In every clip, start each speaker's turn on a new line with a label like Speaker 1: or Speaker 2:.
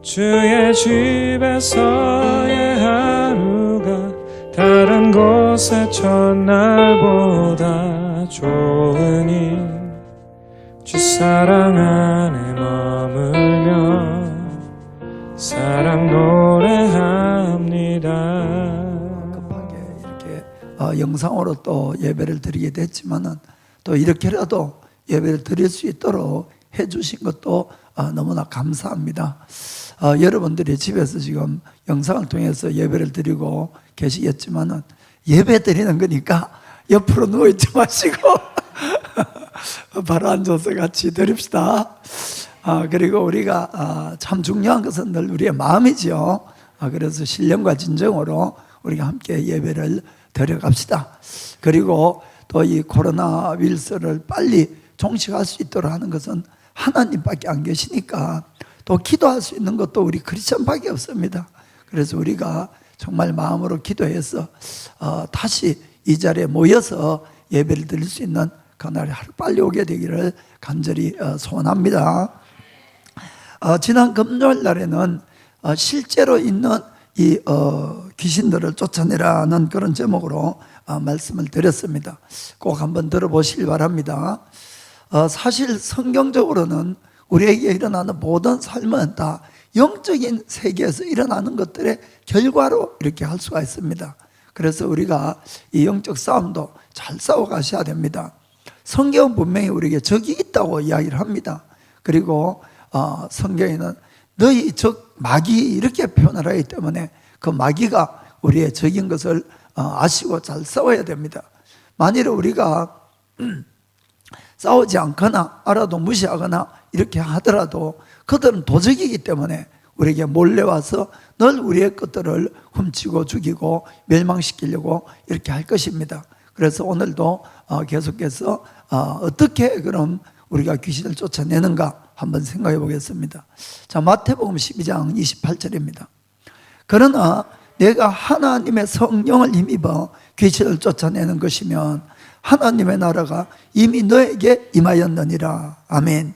Speaker 1: 주의 집에서의 하루가 다른 곳의 첫날보다 좋으니 주 사랑 안에 머물며 사랑 노래합니다.
Speaker 2: 급하게 이렇게 영상으로 또 예배를 드리게 됐지만은 또 이렇게라도 예배를 드릴 수 있도록 해주신 것도 너무나 감사합니다. 여러분들이 집에서 지금 영상을 통해서 예배를 드리고 계시겠지만은 예배 드리는 거니까 옆으로 누워있지 마시고 바로 앉아서 같이 드립시다. 그리고 우리가 참 중요한 것은 늘 우리의 마음이죠. 그래서 신령과 진정으로 우리가 함께 예배를 드려갑시다. 그리고 또 이 코로나 바이러스를 빨리 종식할 수 있도록 하는 것은 하나님밖에 안 계시니까 또 기도할 수 있는 것도 우리 크리스천밖에 없습니다. 그래서 우리가 정말 마음으로 기도해서 다시 이 자리에 모여서 예배를 드릴 수 있는 그날이 하루 빨리 오게 되기를 간절히 소원합니다. 지난 금요일 날에는 실제로 있는 이 귀신들을 쫓아내라는 그런 제목으로 말씀을 드렸습니다. 꼭 한번 들어보시길 바랍니다. 사실 성경적으로는 우리에게 일어나는 모든 삶은 다 영적인 세계에서 일어나는 것들의 결과로 이렇게 할 수가 있습니다. 그래서 우리가 이 영적 싸움도 잘 싸워 가셔야 됩니다. 성경은 분명히 우리에게 적이 있다고 이야기를 합니다. 그리고 성경에는 너희 적 마귀 이렇게 표현을 하기 때문에 그 마귀가 우리의 적인 것을 아시고 잘 싸워야 됩니다. 만일 우리가 싸우지 않거나 알아도 무시하거나 이렇게 하더라도 그들은 도적이기 때문에 우리에게 몰래 와서 늘 우리의 것들을 훔치고 죽이고 멸망시키려고 이렇게 할 것입니다. 그래서 오늘도 계속해서 어떻게 그럼 우리가 귀신을 쫓아내는가 한번 생각해 보겠습니다. 자, 마태복음 12장 28절입니다. 그러나 내가 하나님의 성령을 힘입어 귀신을 쫓아내는 것이면 하나님의 나라가 이미 너에게 임하였느니라. 아멘.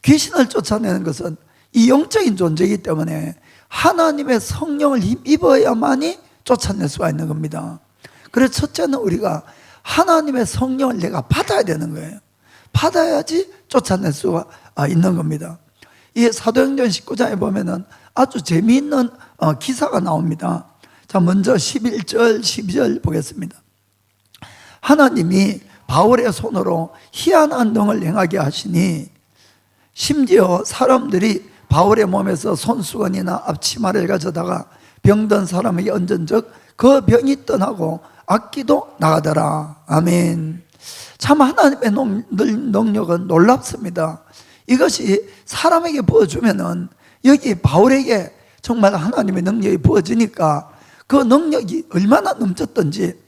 Speaker 2: 귀신을 쫓아내는 것은 이 영적인 존재이기 때문에 하나님의 성령을 힘입어야만이 쫓아낼 수가 있는 겁니다. 그래서 첫째는 우리가 하나님의 성령을 내가 받아야 되는 거예요. 받아야지 쫓아낼 수가 있는 겁니다. 이 사도행전 19장에 보면은 아주 재미있는 기사가 나옵니다. 자, 먼저 11절, 12절 보겠습니다. 하나님이 바울의 손으로 희한한 능을 행하게 하시니 심지어 사람들이 바울의 몸에서 손수건이나 앞치마를 가져다가 병든 사람에게 얹은 적 그 병이 떠나고 악기도 나가더라. 아멘. 참 하나님의 능력은 놀랍습니다. 이것이 사람에게 부어주면은 여기 바울에게 정말 하나님의 능력이 부어지니까 그 능력이 얼마나 넘쳤던지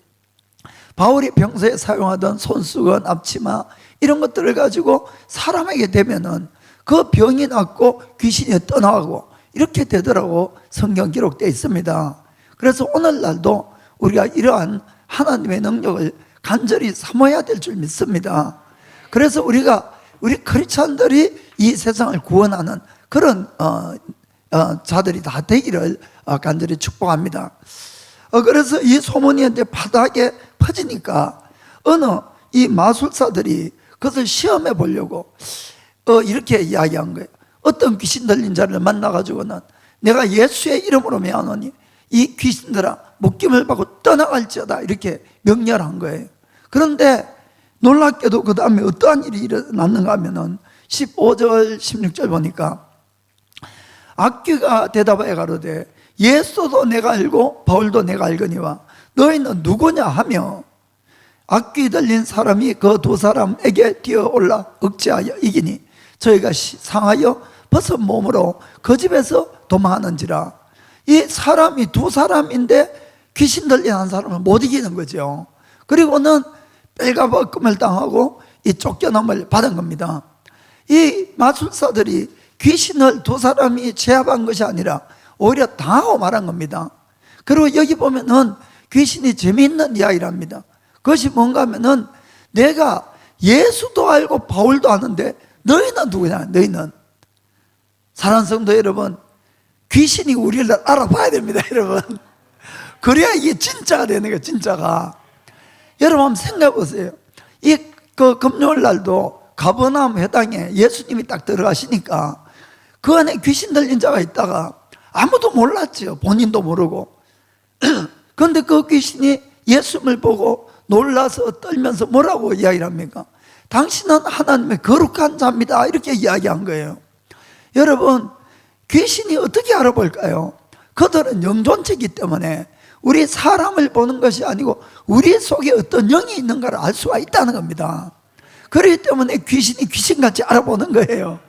Speaker 2: 바울이 평소에 사용하던 손수건, 앞치마 이런 것들을 가지고 사람에게 대면은 그 병이 낫고 귀신이 떠나가고 이렇게 되더라고 성경 기록되어 있습니다. 그래서 오늘날도 우리가 이러한 하나님의 능력을 간절히 삼아야 될 줄 믿습니다. 그래서 우리 크리스찬들이 이 세상을 구원하는 그런 자들이 다 되기를 간절히 축복합니다. 그래서 이 소문이 이제 바닥에 퍼지니까 어느 이 마술사들이 그것을 시험해 보려고 이렇게 이야기한 거예요. 어떤 귀신 들린 자를 만나가지고는 내가 예수의 이름으로 명하노니 이 귀신들아 묶임을 받고 떠나갈지어다 이렇게 명령한 거예요. 그런데 놀랍게도 그 다음에 어떠한 일이 일어났는가 하면은 15절 16절 보니까 악귀가 대답하여 가로되 예수도 내가 알고 바울도 내가 알거니와 너희는 누구냐 하며 악귀 들린 사람이 그 두 사람에게 뛰어올라 억제하여 이기니 저희가 상하여 벗은 몸으로 그 집에서 도망하는지라. 이 사람이 두 사람인데 귀신 들린 한 사람을 못 이기는 거죠. 그리고는 뺄가벗김을 당하고 이 쫓겨남을 받은 겁니다. 이 마술사들이 귀신을 두 사람이 제압한 것이 아니라 오히려 당하고 말한 겁니다. 그리고 여기 보면은 귀신이 재미있는 이야기를 합니다. 그것이 뭔가 하면은 내가 예수도 알고 바울도 아는데 너희는 누구냐? 너희는 사랑하는 성도 여러분, 귀신이 우리를 알아봐야 됩니다, 여러분. 그래야 이게 진짜가 되는 거예요, 진짜가. 여러분 한번 생각해 보세요. 그 금요일 날도 가버나움 회당에 예수님이 딱 들어가시니까 그 안에 귀신 들린 자가 있다가 아무도 몰랐죠. 본인도 모르고. 그런데 그 귀신이 예수님을 보고 놀라서 떨면서 뭐라고 이야기를 합니까? 당신은 하나님의 거룩한 자입니다, 이렇게 이야기한 거예요. 여러분, 귀신이 어떻게 알아볼까요? 그들은 영존체이기 때문에 우리 사람을 보는 것이 아니고 우리 속에 어떤 영이 있는가를 알 수가 있다는 겁니다. 그렇기 때문에 귀신이 귀신같이 알아보는 거예요.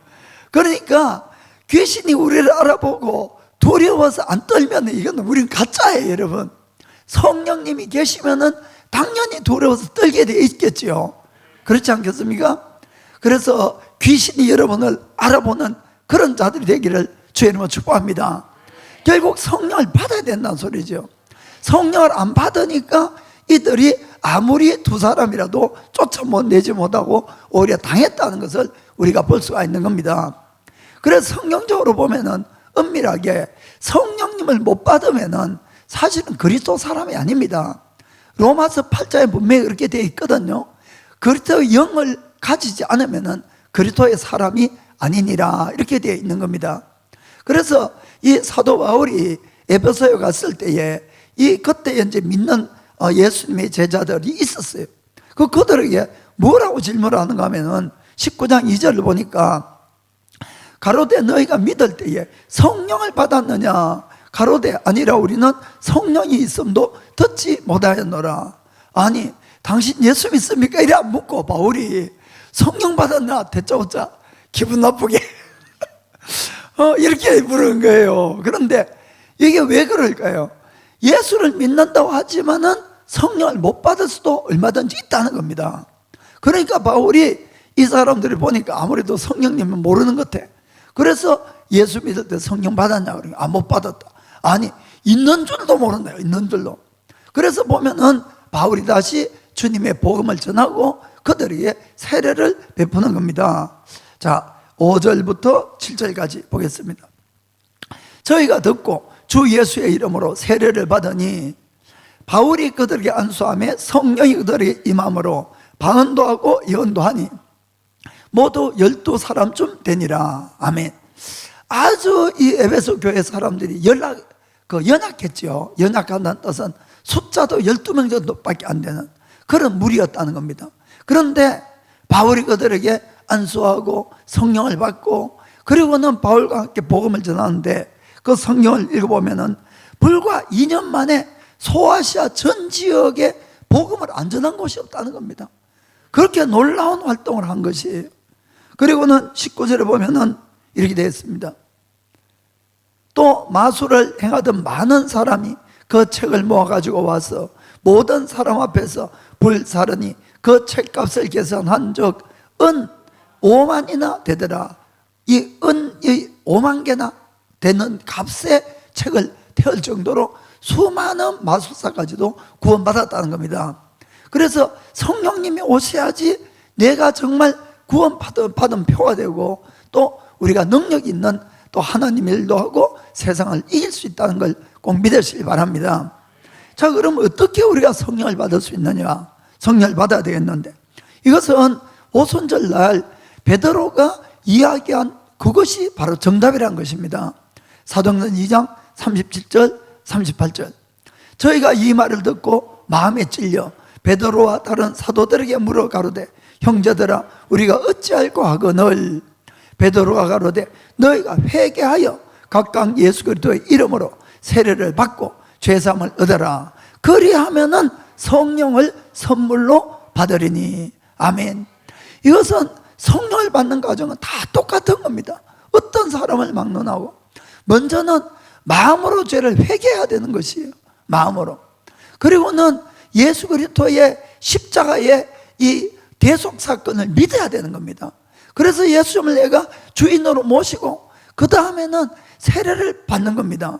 Speaker 2: 그러니까 귀신이 우리를 알아보고 두려워서 안 떨면 이건 우리는 가짜예요, 여러분. 성령님이 계시면은 당연히 두려워서 떨게 돼 있겠죠. 그렇지 않겠습니까? 그래서 귀신이 여러분을 알아보는 그런 자들이 되기를 주의 이름으로 축복합니다. 결국 성령을 받아야 된다는 소리죠. 성령을 안 받으니까 이들이 아무리 두 사람이라도 쫓아내지 못하고 오히려 당했다는 것을 우리가 볼 수가 있는 겁니다. 그래서 성경적으로 보면은 은밀하게 성령님을 못 받으면은 사실은 그리스도 사람이 아닙니다. 로마서 8장에 분명히 그렇게 되어 있거든요. 그리스도의 영을 가지지 않으면은 그리스도의 사람이 아니니라, 이렇게 되어 있는 겁니다. 그래서 이 사도 바울이 에베소에 갔을 때에 그때 이제 믿는 예수님의 제자들이 있었어요. 그들에게 뭐라고 질문을 하는가 하면은 19장 2절을 보니까 가로되 너희가 믿을 때에 성령을 받았느냐? 가로되 아니라 우리는 성령이 있음도 듣지 못하였노라. 아니, 당신 예수 믿습니까? 이래 안 묻고 바울이 성령 받았나? 대짜고짜 기분 나쁘게 이렇게 물은 거예요. 그런데 이게 왜 그럴까요? 예수를 믿는다고 하지만은 성령을 못 받을 수도 얼마든지 있다는 겁니다. 그러니까 바울이 이 사람들을 보니까 아무래도 성령님은 모르는 것 같아. 그래서 예수 믿을 때 성령 받았냐? 그러니까 못 받았다. 아니, 있는 줄도 모른다, 있는 줄도. 그래서 보면은 바울이 다시 주님의 복음을 전하고 그들에게 세례를 베푸는 겁니다. 자, 5절부터 7절까지 보겠습니다. 저희가 듣고 주 예수의 이름으로 세례를 받으니 바울이 그들에게 안수하며 성령이 그들에게 임함으로 방언도 하고 예언도 하니 모두 12사람쯤 되니라. 아멘. 아주 이 에베소 교회 사람들이 연약했죠. 연약한다는 뜻은 숫자도 12명 정도밖에 안 되는 그런 무리였다는 겁니다. 그런데 바울이 그들에게 안수하고 성령을 받고 그리고는 바울과 함께 복음을 전하는데 그 성경을 읽어보면은 불과 2년 만에 소아시아 전 지역에 복음을 안 전한 곳이 없다는 겁니다. 그렇게 놀라운 활동을 한 것이에요. 그리고는 19절에 보면은 이렇게 되어 있습니다. 또 마술을 행하던 많은 사람이 그 책을 모아가지고 와서 모든 사람 앞에서 불사르니 그 책값을 계산한 적 은 5만이나 되더라. 이 5만 개나 되는 값의 책을 태울 정도로 수많은 마술사까지도 구원받았다는 겁니다. 그래서 성령님이 오셔야지 내가 정말 구원받은 표가 되고 또 우리가 능력 있는 또 하나님 일도 하고 세상을 이길 수 있다는 걸 꼭 믿으시기 바랍니다. 자, 그럼 어떻게 우리가 성령을 받을 수 있느냐? 성령을 받아야 되겠는데 이것은 오순절날 베드로가 이야기한 그것이 바로 정답이라는 것입니다. 사도행전 2장 37절 38절 저희가 이 말을 듣고 마음에 찔려 베드로와 다른 사도들에게 물어 가로되 형제들아 우리가 어찌할꼬 하거늘 베드로가 가로되 너희가 회개하여 각각 예수 그리스도의 이름으로 세례를 받고 죄사함을 얻어라. 그리하면은 성령을 선물로 받으리니. 아멘. 이것은 성령을 받는 과정은 다 똑같은 겁니다. 어떤 사람을 막론하고 먼저는 마음으로 죄를 회개해야 되는 것이에요. 마음으로. 그리고는 예수 그리스도의 십자가의 이 대속 사건을 믿어야 되는 겁니다. 그래서 예수님을 내가 주인으로 모시고 그 다음에는 세례를 받는 겁니다.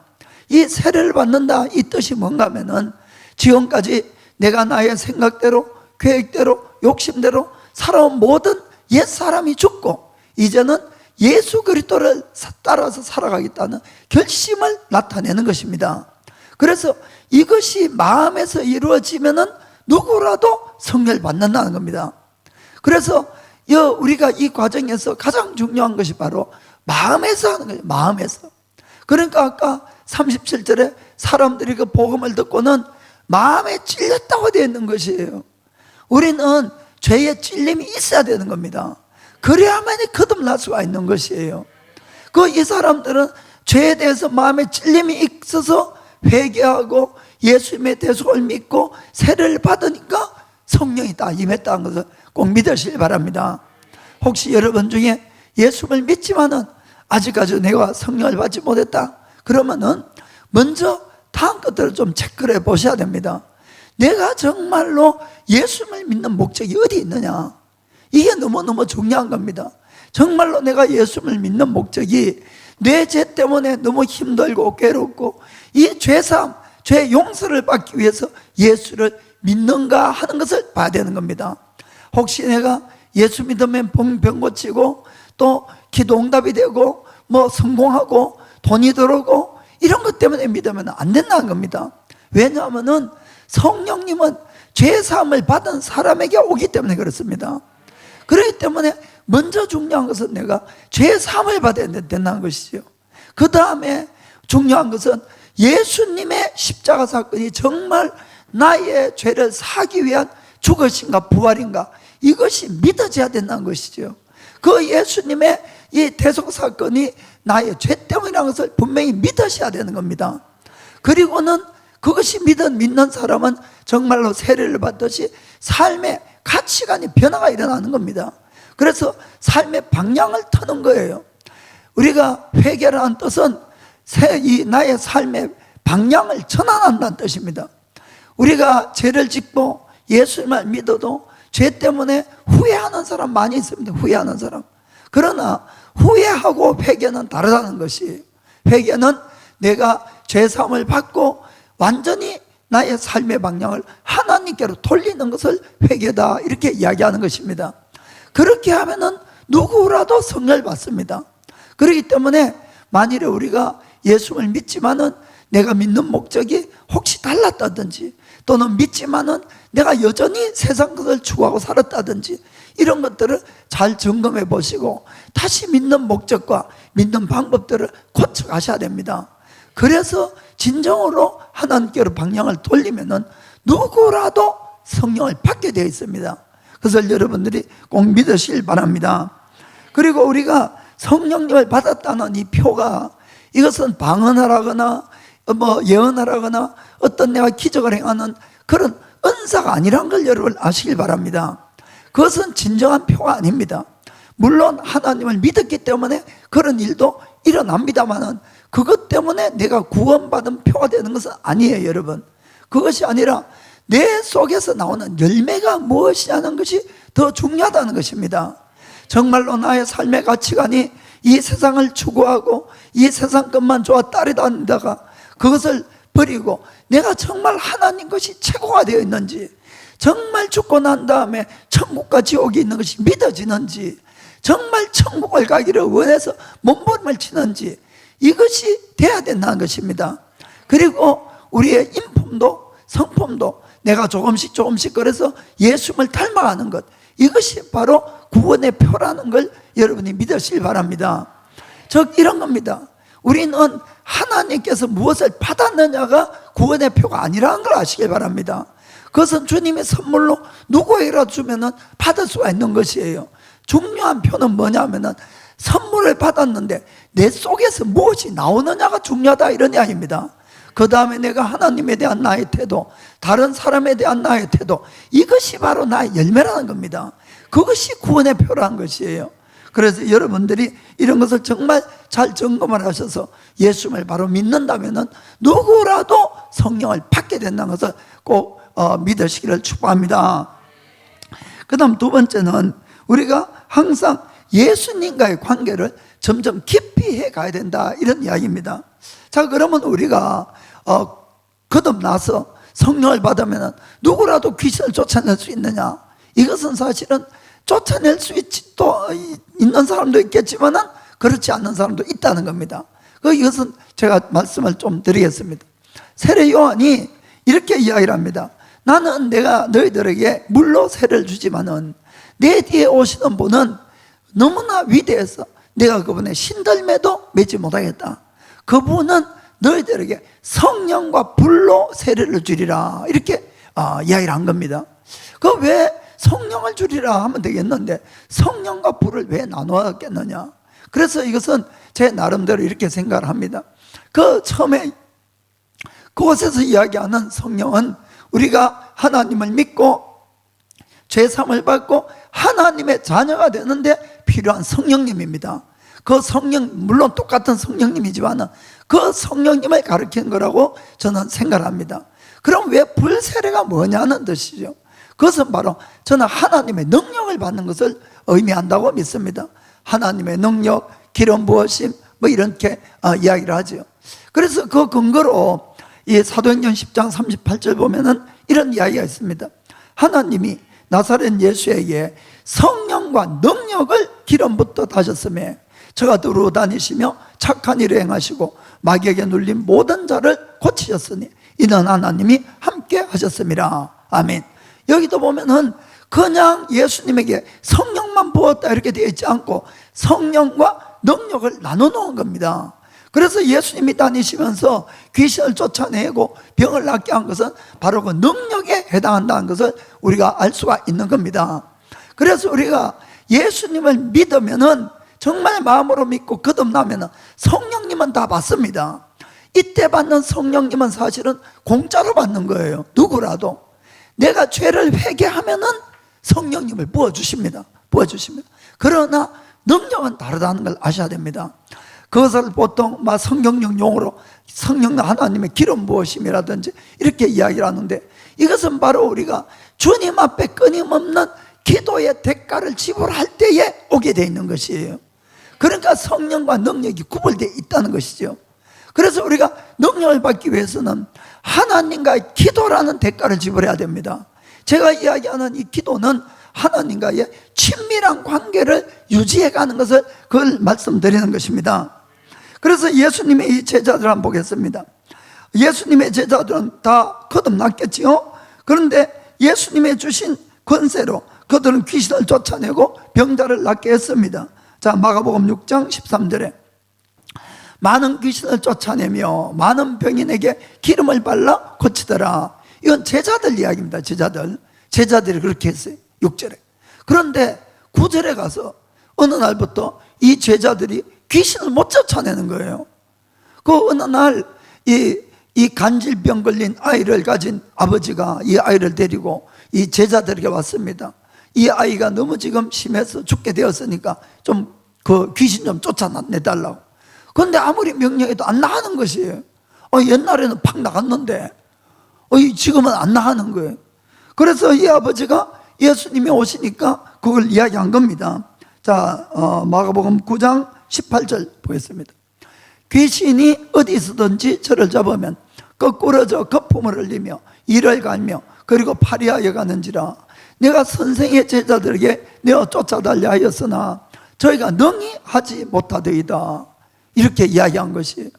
Speaker 2: 이 세례를 받는다 이 뜻이 뭔가 하면은 지금까지 내가 나의 생각대로 계획대로 욕심대로 살아온 모든 옛사람이 죽고 이제는 예수 그리스도를 따라서 살아가겠다는 결심을 나타내는 것입니다. 그래서 이것이 마음에서 이루어지면은 누구라도 성령을 받는다는 겁니다. 그래서 우리가 이 과정에서 가장 중요한 것이 바로 마음에서 하는 거예요. 마음에서. 그러니까 아까 37절에 사람들이 그 복음을 듣고는 마음에 찔렸다고 되어 있는 것이에요. 우리는 죄에 찔림이 있어야 되는 겁니다. 그래야만이 거듭날 수가 있는 것이에요. 이 사람들은 죄에 대해서 마음에 찔림이 있어서 회개하고 예수님의 대속을 믿고 세례를 받으니까 성령이 다 임했다는 것을 꼭 믿으시길 바랍니다. 혹시 여러분 중에 예수를 믿지만은 아직까지 내가 성령을 받지 못했다 그러면은 먼저 다음 것들을 좀 체크를 해 보셔야 됩니다. 내가 정말로 예수를 믿는 목적이 어디 있느냐, 이게 너무너무 중요한 겁니다. 정말로 내가 예수를 믿는 목적이 내 죄 때문에 너무 힘들고 괴롭고 이 죄사함, 죄 용서를 받기 위해서 예수를 믿는가 하는 것을 봐야 되는 겁니다. 혹시 내가 예수 믿으면 병 고치고 또 기도 응답이 되고 뭐 성공하고 돈이 들어오고 이런 것 때문에 믿으면 안 된다는 겁니다. 왜냐하면 성령님은 죄사함을 받은 사람에게 오기 때문에 그렇습니다. 그렇기 때문에 먼저 중요한 것은 내가 죄사함을 받아야 된다는 것이죠. 그 다음에 중요한 것은 예수님의 십자가 사건이 정말 나의 죄를 사기 위한 죽으신가 부활인가, 이것이 믿어져야 된다는 것이죠. 그 예수님의 이 대속 사건이 나의 죄 때문이라는 것을 분명히 믿으셔야 되는 겁니다. 그리고는 그것이 믿는 사람은 정말로 세례를 받듯이 삶의 가치관이 변화가 일어나는 겁니다. 그래서 삶의 방향을 터는 거예요. 우리가 회개라는 뜻은 나의 삶의 방향을 전환한다는 뜻입니다. 우리가 죄를 짓고 예수님을 믿어도 죄 때문에 후회하는 사람 많이 있습니다. 후회하는 사람. 그러나 후회하고 회개는 다르다는 것이에요. 회개는 내가 죄사함을 받고 완전히 나의 삶의 방향을 하나님께로 돌리는 것을 회개다, 이렇게 이야기하는 것입니다. 그렇게 하면은 누구라도 성령을 받습니다. 그렇기 때문에 만일에 우리가 예수를 믿지만은 내가 믿는 목적이 혹시 달랐다든지, 또는 믿지만은 내가 여전히 세상 것을 추구하고 살았다든지, 이런 것들을 잘 점검해 보시고 다시 믿는 목적과 믿는 방법들을 고쳐가셔야 됩니다. 그래서 진정으로 하나님께로 방향을 돌리면은 누구라도 성령을 받게 되어 있습니다. 그것을 여러분들이 꼭 믿으시길 바랍니다. 그리고 우리가 성령님을 받았다는 이 표가, 이것은 방언하라거나 뭐 예언하라거나 어떤 내가 기적을 행하는 그런 은사가 아니란 걸 여러분 아시길 바랍니다. 그것은 진정한 표가 아닙니다. 물론 하나님을 믿었기 때문에 그런 일도 일어납니다만은 그것 때문에 내가 구원받은 표가 되는 것은 아니에요, 여러분. 그것이 아니라 내 속에서 나오는 열매가 무엇이냐는 것이 더 중요하다는 것입니다. 정말로 나의 삶의 가치관이 이 세상을 추구하고 이 세상 것만 좋아 따라다니다가 그것을 버리고 내가 정말 하나님 것이 최고가 되어 있는지, 정말 죽고 난 다음에 천국과 지옥이 있는 것이 믿어지는지, 정말 천국을 가기를 원해서 몸부림을 치는지, 이것이 돼야 된다는 것입니다. 그리고 우리의 인품도 성품도 내가 조금씩 그래서 예수님을 닮아가는 것, 이것이 바로 구원의 표라는 걸 여러분이 믿으시길 바랍니다. 즉 이런 겁니다. 우리는 하나님께서 무엇을 받았느냐가 구원의 표가 아니라는 걸 아시길 바랍니다. 그것은 주님의 선물로 누구에게라도 주면은 받을 수가 있는 것이에요. 중요한 표는 뭐냐면은 선물을 받았는데 내 속에서 무엇이 나오느냐가 중요하다, 이런 이야기입니다. 그 다음에 내가 하나님에 대한 나의 태도, 다른 사람에 대한 나의 태도, 이것이 바로 나의 열매라는 겁니다. 그것이 구원의 표라는 것이에요. 그래서 여러분들이 이런 것을 정말 잘 점검을 하셔서 예수님을 바로 믿는다면은 누구라도 성령을 받게 된다는 것을 꼭 믿으시기를 축복합니다. 그 다음 두 번째는 우리가 항상 예수님과의 관계를 점점 깊이 해 가야 된다, 이런 이야기입니다. 자, 그러면 우리가 거듭나서 성령을 받으면 누구라도 귀신을 쫓아낼 수 있느냐? 이것은 사실은 쫓아낼 수 있는 사람도 있겠지만 그렇지 않는 사람도 있다는 겁니다. 이것은 제가 말씀을 좀 드리겠습니다. 세례 요한이 이렇게 이야기를 합니다. 나는 내가 너희들에게 물로 세례를 주지만은 내 뒤에 오시는 분은 너무나 위대해서 내가 그분의 신들매도 맺지 못하겠다. 그분은 너희들에게 성령과 불로 세례를 주리라. 이렇게 이야기를 한 겁니다. 왜 성령을 주리라 하면 되겠는데 성령과 불을 왜 나누었겠느냐. 그래서 이것은 제 나름대로 이렇게 생각을 합니다. 처음에 그곳에서 이야기하는 성령은 우리가 하나님을 믿고 죄사함을 받고 하나님의 자녀가 되는데 필요한 성령님입니다. 그 성령, 물론 똑같은 성령님이지만 그 성령님을 가르치는 거라고 저는 생각합니다. 그럼 왜 불세례가 뭐냐는 뜻이죠. 그것은 바로 저는 하나님의 능력을 받는 것을 의미한다고 믿습니다. 하나님의 능력, 기름 부으심 이렇게 이야기를 하죠. 그래서 그 근거로 이 사도행전 10장 38절 보면은 이런 이야기가 있습니다. 하나님이 나사렛 예수에게 성령과 능력을 기름부터 다셨으며 저가 두루 다니시며 착한 일을 행하시고 마귀에게 눌린 모든 자를 고치셨으니 이는 하나님이 함께 하셨습니다. 아멘. 여기도 보면은 그냥 예수님에게 성령만 부었다 이렇게 되어 있지 않고 성령과 능력을 나눠놓은 겁니다. 그래서 예수님이 다니시면서 귀신을 쫓아내고 병을 낫게 한 것은 바로 그 능력에 해당한다는 것을 우리가 알 수가 있는 겁니다. 그래서 우리가 예수님을 믿으면은 정말 마음으로 믿고 거듭나면은 성령님은 다 받습니다. 이때 받는 성령님은 사실은 공짜로 받는 거예요. 누구라도 내가 죄를 회개하면은 성령님을 부어주십니다. 그러나 능력은 다르다는 걸 아셔야 됩니다. 그것을 보통 성경적 용어로 성령 하나님의 기름 부으심이라든지 이렇게 이야기를 하는데 이것은 바로 우리가 주님 앞에 끊임없는 기도의 대가를 지불할 때에 오게 되어 있는 것이에요. 그러니까 성령과 능력이 구별되어 있다는 것이죠. 그래서 우리가 능력을 받기 위해서는 하나님과의 기도라는 대가를 지불해야 됩니다. 제가 이야기하는 이 기도는 하나님과의 친밀한 관계를 유지해가는 것을 그걸 말씀드리는 것입니다. 그래서 예수님의 이 제자들 한번 보겠습니다. 예수님의 제자들은 다 거듭났겠지요. 그런데 예수님의 주신 권세로 그들은 귀신을 쫓아내고 병자를 낫게 했습니다. 자, 마가복음 6장 13절에 많은 귀신을 쫓아내며 많은 병인에게 기름을 발라 고치더라. 이건 제자들 이야기입니다. 제자들이 그렇게 했어요. 6절에. 그런데 9절에 가서 어느 날부터 이 제자들이 귀신을 못 쫓아내는 거예요. 그 어느 날 이 간질병 걸린 아이를 가진 아버지가 이 아이를 데리고 이 제자들에게 왔습니다. 이 아이가 너무 지금 심해서 죽게 되었으니까 좀 그 귀신 좀 쫓아내달라고. 그런데 아무리 명령해도 안 나가는 것이에요. 옛날에는 팍 나갔는데 지금은 안 나가는 거예요. 그래서 이 아버지가 예수님이 오시니까 그걸 이야기한 겁니다. 자, 마가복음 9장 18절 보겠습니다. 귀신이 어디서든지 저를 잡으면 거꾸러져 거품을 흘리며 이를 갈며 그리고 파리하여 가는지라. 내가 선생의 제자들에게 내어 쫓아달라 하였으나 저희가 능히 하지 못하더이다. 이렇게 이야기한 것이에요.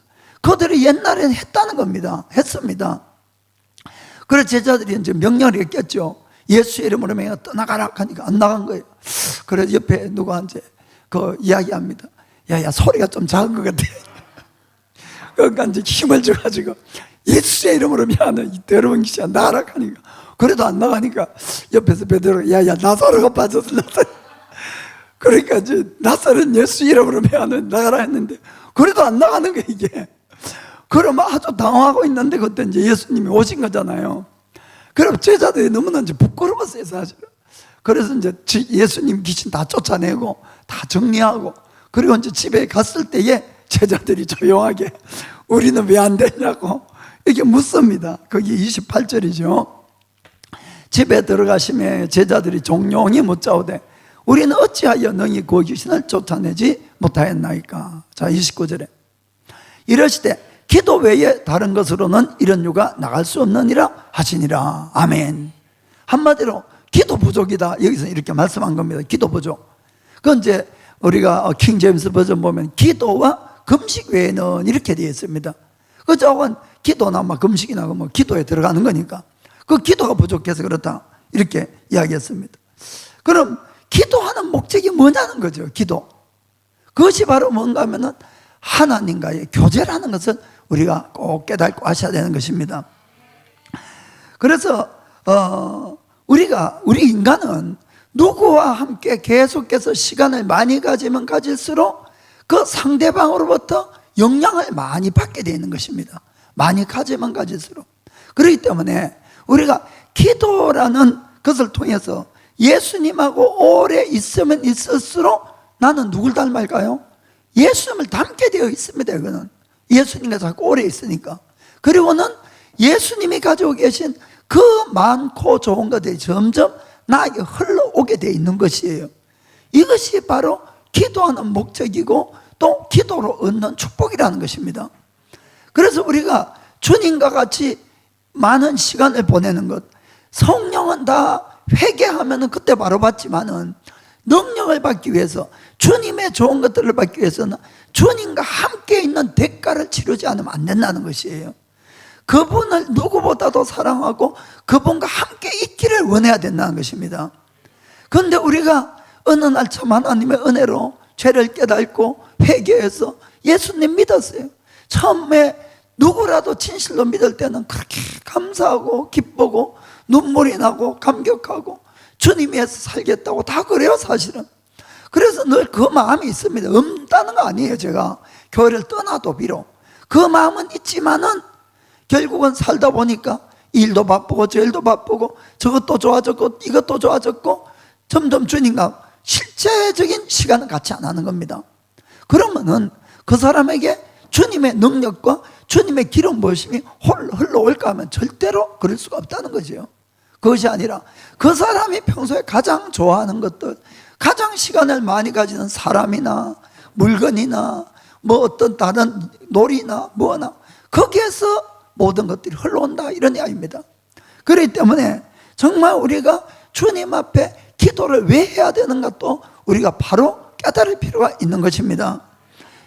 Speaker 2: 그들이 옛날에는 했다는 겁니다. 했습니다. 그래서 제자들이 이제 명령을 했겠죠. 예수의 이름으로 명하 떠나가라 하니까 안 나간 거예요. 그래서 옆에 누가 이제 그 이야기합니다. 야, 소리가 좀 작은 것 같아. 그러니까 이제 힘을 줘가지고 예수의 이름으로 명하는 이 더러운 귀신아 나가라 하니까 그래도 안 나가니까 옆에서 베드로가 야, 나사로가 빠졌어. 그러니까 이제 나사로는 예수 이름으로 명하는 나가라 했는데 그래도 안 나가는 거예요, 이게. 그럼 아주 당황하고 있는데 그때 이제 예수님이 오신 거잖아요. 그럼 제자들이 너무나 이제 부끄러웠어요, 사실은. 그래서 이제 예수님 귀신 다 쫓아내고 다 정리하고 그리고 이제 집에 갔을 때에 제자들이 조용하게 우리는 왜 안 되냐고 이렇게 묻습니다. 거기 28절이죠. 집에 들어가시매 제자들이 종용이 묻자오되 우리는 어찌하여 너희 그 귀신을 쫓아내지 못하였나이까. 자, 29절에 이러시되 기도 외에 다른 것으로는 이런 유가 나갈 수 없느니라 하시니라. 아멘. 한마디로 기도 부족이다. 여기서 이렇게 말씀한 겁니다. 기도 부족. 그건 이제 우리가 킹 제임스 버전 보면 기도와 금식 외에는 이렇게 되어 있습니다. 그 저건 기도나 뭐 금식이나 뭐 기도에 들어가는 거니까 그 기도가 부족해서 그렇다 이렇게 이야기했습니다. 그럼 기도하는 목적이 뭐냐는 거죠. 기도. 그것이 바로 뭔가 하면은 하나님과의 교제라는 것을 우리가 꼭 깨닫고 하셔야 되는 것입니다. 그래서 우리 인간은 누구와 함께 계속해서 시간을 많이 가지면 가질수록 그 상대방으로부터 영향을 많이 받게 되는 것입니다. 많이 가지면 가질수록. 그렇기 때문에 우리가 기도라는 것을 통해서 예수님하고 오래 있으면 있을수록 나는 누굴 닮을까요? 예수님을 닮게 되어 있습니다. 이거는 예수님과 자꾸 오래 있으니까. 그리고는 예수님이 가지고 계신 그 많고 좋은 것들이 점점 나에게 흘러오게 되어 있는 것이에요. 이것이 바로 기도하는 목적이고 또 기도로 얻는 축복이라는 것입니다. 그래서 우리가 주님과 같이 많은 시간을 보내는 것, 성령은 다 회개하면 그때 바로 받지만은 능력을 받기 위해서, 주님의 좋은 것들을 받기 위해서는 주님과 함께 있는 대가를 치르지 않으면 안 된다는 것이에요. 그분을 누구보다도 사랑하고 그분과 함께 있기를 원해야 된다는 것입니다. 그런데 우리가 어느 날 참 하나님의 은혜로 죄를 깨닫고 회개해서 예수님 믿었어요. 처음에 누구라도 진실로 믿을 때는 그렇게 감사하고 기쁘고 눈물이 나고 감격하고 주님 위해서 살겠다고 다 그래요, 사실은. 그래서 늘 그 마음이 있습니다. 없다는 거 아니에요. 제가 교회를 떠나도 비록 그 마음은 있지만은 결국은 살다 보니까 일도 바쁘고 저 일도 바쁘고 저것도 좋아졌고 이것도 좋아졌고 점점 주님과 실제적인 시간을 같이 안 하는 겁니다. 그러면은 그 사람에게 주님의 능력과 주님의 기름 부으심이 흘러올까 하면 절대로 그럴 수가 없다는 거죠. 그것이 아니라 그 사람이 평소에 가장 좋아하는 것들, 가장 시간을 많이 가지는 사람이나 물건이나 뭐 어떤 다른 놀이나 뭐나 거기에서 모든 것들이 흘러온다, 이런 이야기입니다. 그렇기 때문에 정말 우리가 주님 앞에 기도를 왜 해야 되는가 또 우리가 바로 깨달을 필요가 있는 것입니다.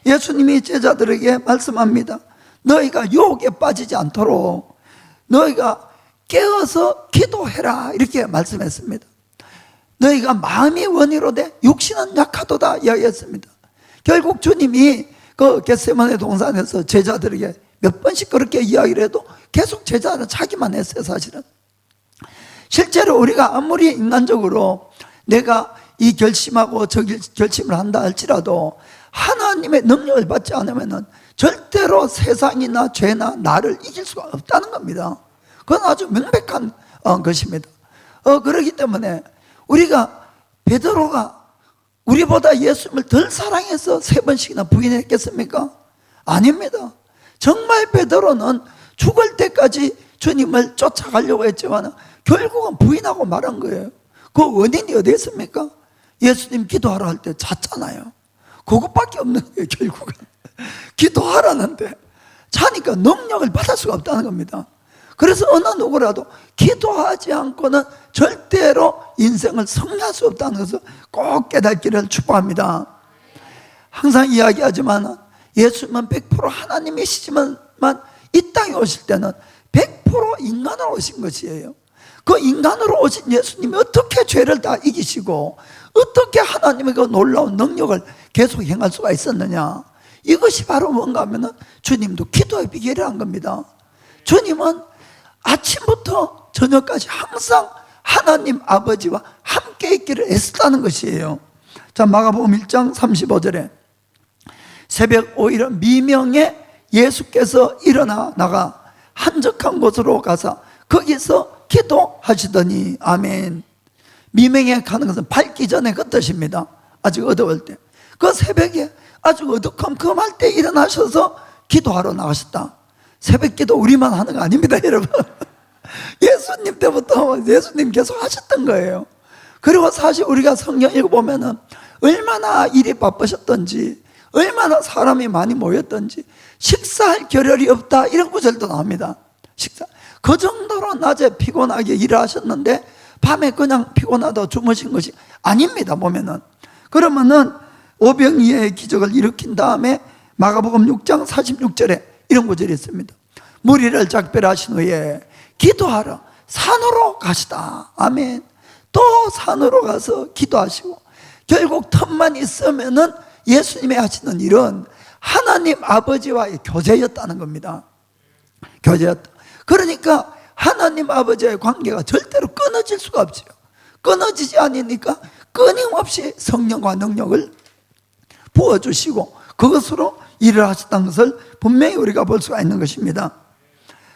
Speaker 2: 예수님이 제자들에게 말씀합니다. 너희가 유혹에 빠지지 않도록 너희가 깨어서 기도해라, 이렇게 말씀했습니다. 너희가 마음이 원이로되 육신은 약하도다 이야기했습니다. 결국 주님이 그 겟세마네 동산에서 제자들에게 몇 번씩 그렇게 이야기를 해도 계속 제자는 자기만 했어요, 사실은. 실제로 우리가 아무리 인간적으로 내가 이 결심하고 저 결심을 한다 할지라도 하나님의 능력을 받지 않으면 절대로 세상이나 죄나 나를 이길 수가 없다는 겁니다. 그건 아주 명백한 것입니다. 그렇기 때문에 우리가 베드로가 우리보다 예수님을 덜 사랑해서 3번씩이나 부인했겠습니까? 아닙니다. 정말 베드로는 죽을 때까지 주님을 쫓아가려고 했지만 결국은 부인하고 말한 거예요. 그 원인이 어디 있습니까? 예수님 기도하라 할 때 잤잖아요. 그것밖에 없는 거예요. 결국은 기도하라는데 자니까 능력을 받을 수가 없다는 겁니다. 그래서 어느 누구라도 기도하지 않고는 절대로 인생을 승리할 수 없다는 것을 꼭 깨닫기를 축복합니다. 항상 이야기하지만 예수님은 100% 하나님이시지만 이 땅에 오실 때는 100% 인간으로 오신 것이에요. 그 인간으로 오신 예수님이 어떻게 죄를 다 이기시고 어떻게 하나님의 그 놀라운 능력을 계속 행할 수가 있었느냐, 이것이 바로 뭔가 하면 주님도 기도의 비결이란 겁니다. 주님은 아침부터 저녁까지 항상 하나님 아버지와 함께 있기를 애쓰다는 것이에요. 자, 마가복음 1장 35절에 새벽 오히려 미명에 예수께서 일어나 나가 한적한 곳으로 가서 거기서 기도하시더니, 아멘. 미명에 가는 것은 밝기 전에 그 뜻입니다. 아직 어두울 때. 그 새벽에 아주 어두컴컴할 때 일어나셔서 기도하러 나가셨다. 새벽 기도 우리만 하는 거 아닙니다, 여러분. 예수님 때부터 예수님 계속 하셨던 거예요. 그리고 사실 우리가 성경 읽어보면은 얼마나 일이 바쁘셨던지, 얼마나 사람이 많이 모였던지, 식사할 겨를이 없다, 이런 구절도 나옵니다. 그 정도로 낮에 피곤하게 일을 하셨는데 밤에 그냥 피곤하다 주무신 것이 아닙니다, 보면은. 그러면은 오병이어의 기적을 일으킨 다음에 마가복음 6장 46절에 이런 구절이 있습니다. 무리를 작별하신 후에 기도하러 산으로 가시다. 아멘. 또 산으로 가서 기도하시고, 결국 틈만 있으면은 예수님이 하시는 일은 하나님 아버지와의 교제였다는 겁니다. 교제였다. 그러니까 하나님 아버지와의 관계가 절대로 끊어질 수가 없죠. 끊어지지 않으니까 끊임없이 성령과 능력을 부어주시고 그것으로 일을 하셨다는 것을 분명히 우리가 볼 수가 있는 것입니다.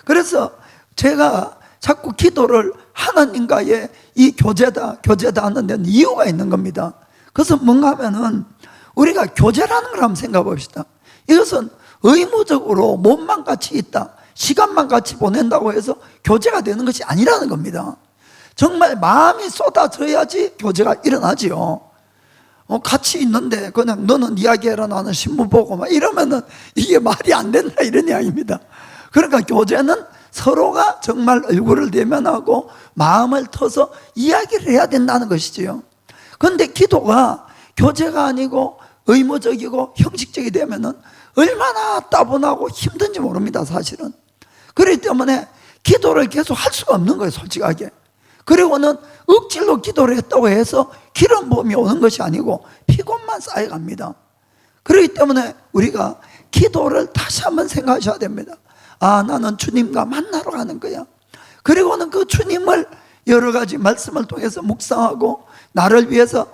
Speaker 2: 그래서 제가 자꾸 기도를 하나님과의 이 교제다 하는 데는 이유가 있는 겁니다. 그것은 뭔가 하면은 우리가 교제라는 걸 한번 생각해 봅시다. 이것은 의무적으로 몸만 같이 있다, 시간만 같이 보낸다고 해서 교제가 되는 것이 아니라는 겁니다. 정말 마음이 쏟아져야지 교제가 일어나지요. 같이 있는데 그냥 너는 이야기해라 나는 신문 보고 막 이러면은 이게 말이 안 된다, 이런 이야기입니다. 그러니까 교제는 서로가 정말 얼굴을 대면하고 마음을 터서 이야기를 해야 된다는 것이지요. 그런데 기도가 교제가 아니고 의무적이고 형식적이 되면은 얼마나 따분하고 힘든지 모릅니다, 사실은. 그렇기 때문에 기도를 계속 할 수가 없는 거예요, 솔직하게. 그리고는 억지로 기도를 했다고 해서 기름 부음이 오는 것이 아니고 피곤만 쌓여갑니다. 그렇기 때문에 우리가 기도를 다시 한번 생각하셔야 됩니다. 아, 나는 주님과 만나러 가는 거야. 그리고는 그 주님을 여러 가지 말씀을 통해서 묵상하고 나를 위해서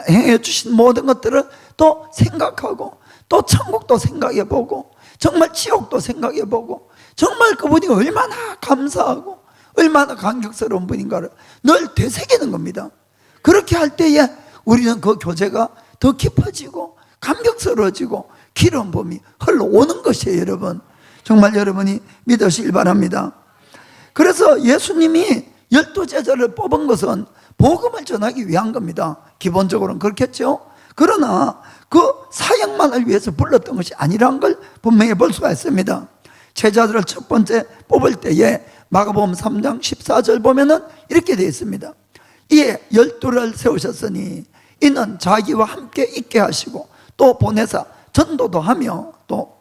Speaker 2: 행해 주신 모든 것들을 또 생각하고 또 천국도 생각해 보고 정말 지옥도 생각해 보고 정말 그분이 얼마나 감사하고 얼마나 감격스러운 분인가를 늘 되새기는 겁니다. 그렇게 할 때에 우리는 그 교제가 더 깊어지고 감격스러워지고 기름 부음이 흘러오는 것이에요, 여러분. 정말 여러분이 믿으시길 바랍니다. 그래서 예수님이 12제자를 뽑은 것은 복음을 전하기 위한 겁니다. 기본적으로는 그렇겠죠. 그러나 그 사역만을 위해서 불렀던 것이 아니라는 걸 분명히 볼 수가 있습니다. 제자들을 첫 번째 뽑을 때에 마가복음 3장 14절 보면은 이렇게 되어 있습니다. 이에 12를 세우셨으니 이는 자기와 함께 있게 하시고 또 보내사 전도도 하며 또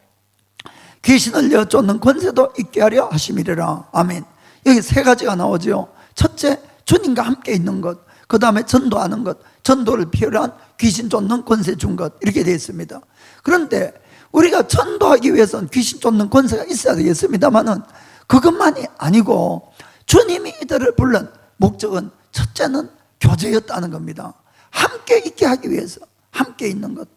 Speaker 2: 귀신을 내어 쫓는 권세도 있게 하려 하심이리라. 아멘. 여기 세 가지가 나오죠. 첫째, 주님과 함께 있는 것. 그 다음에 전도하는 것. 전도를 필요한 귀신 쫓는 권세 준 것. 이렇게 되어 있습니다. 그런데 우리가 전도하기 위해서는 귀신 쫓는 권세가 있어야 되겠습니다만은 그것만이 아니고 주님이 이들을 불른 목적은 첫째는 교제였다는 겁니다. 함께 있게 하기 위해서 함께 있는 것.